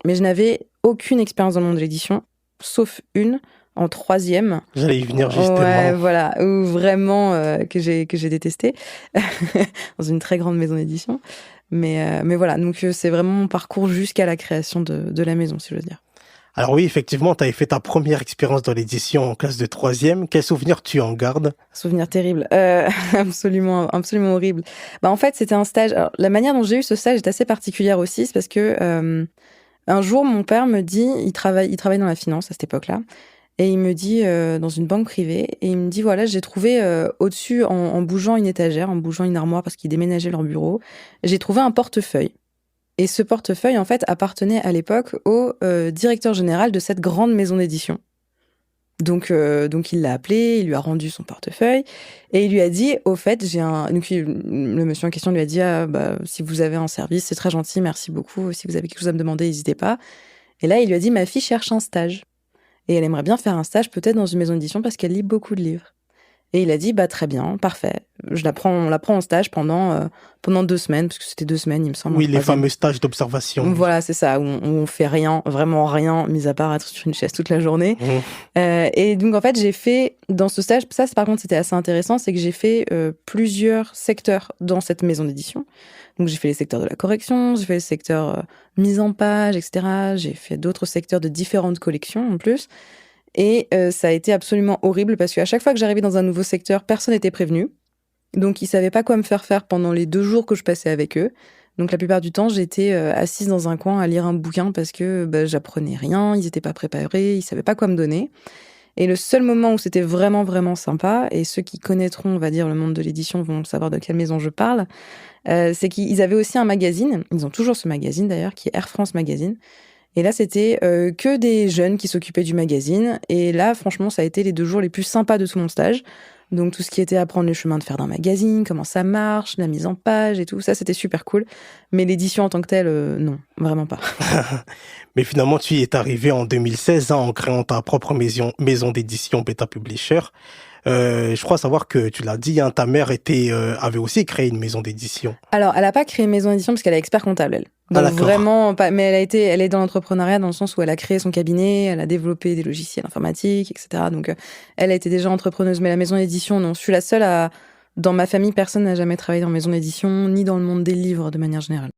Mais je n'avais aucune expérience dans le monde de l'édition, sauf une en 3e. J'allais y venir Ouais, justement. voilà, où vraiment que j'ai détesté dans une très grande maison d'édition. Mais voilà, donc c'est vraiment mon parcours jusqu'à la création de la maison, si je veux dire. Alors oui, effectivement, tu avais fait ta première expérience dans l'édition en classe de troisième. Quel souvenir tu en gardes? Souvenir terrible, absolument, absolument horrible. Bah en fait, c'était un stage. Alors, la manière dont j'ai eu ce stage est assez particulière aussi, c'est parce que un jour, mon père me dit, il travaille dans la finance à cette époque-là, et il me dit dans une banque privée, et il me dit voilà, j'ai trouvé au-dessus, en bougeant une étagère, en bougeant une armoire parce qu'ils déménageaient leur bureau, j'ai trouvé un portefeuille. Et ce portefeuille, en fait, appartenait à l'époque au directeur général de cette grande maison d'édition. Donc il l'a appelé, il lui a rendu son portefeuille et il lui a dit, au fait, le monsieur en question lui a dit, ah, bah, si vous avez un service, c'est très gentil, merci beaucoup. Si vous avez quelque chose à me demander, n'hésitez pas. Et là, il lui a dit, ma fille cherche un stage et elle aimerait bien faire un stage peut-être dans une maison d'édition parce qu'elle lit beaucoup de livres. Et il a dit, bah très bien, parfait. On la prend en stage pendant 2 semaines, parce que c'était 2 semaines, il me semble, en Oui, les troisième. fameux stages d'observation. Oui. Voilà, c'est ça, où on fait rien, vraiment rien, mis à part être sur une chaise toute la journée. Mhm. Et donc, en fait, j'ai fait, dans ce stage, ça, par contre, c'était assez intéressant, c'est que j'ai fait plusieurs secteurs dans cette maison d'édition. Donc, j'ai fait les secteurs de la correction, j'ai fait le secteur mise en page, etc. J'ai fait d'autres secteurs de différentes collections, en plus. Et ça a été absolument horrible, parce qu'à chaque fois que j'arrivais dans un nouveau secteur, personne n'était prévenu. Donc, ils savaient pas quoi me faire pendant les 2 jours que je passais avec eux. Donc, la plupart du temps, j'étais assise dans un coin à lire un bouquin parce que bah, j'apprenais rien, ils étaient pas préparés, ils savaient pas quoi me donner. Et le seul moment où c'était vraiment, vraiment sympa, et ceux qui connaîtront, on va dire, le monde de l'édition vont savoir de quelle maison je parle, c'est qu'ils avaient aussi un magazine, ils ont toujours ce magazine d'ailleurs, qui est Air France Magazine. Et là, c'était que des jeunes qui s'occupaient du magazine. Et là, franchement, ça a été les 2 jours les plus sympas de tout mon stage. Donc, tout ce qui était apprendre les chemins de fer d'un magazine, comment ça marche, la mise en page et tout, ça, c'était super cool. Mais l'édition en tant que telle, non, vraiment pas. Mais finalement, tu y es arrivé en 2016 hein, en créant ta propre maison d'édition Beta Publisher. Je crois savoir que tu l'as dit, hein, ta mère avait aussi créé une maison d'édition. Alors, elle a pas créé une maison d'édition parce qu'elle est expert comptable, elle. Ah Donc d'accord. vraiment pas, mais elle est dans l'entrepreneuriat dans le sens où elle a créé son cabinet, elle a développé des logiciels informatiques, etc. Donc elle a été déjà entrepreneuse, mais la maison d'édition, non. Je suis la seule dans ma famille, personne n'a jamais travaillé dans maison d'édition, ni dans le monde des livres de manière générale.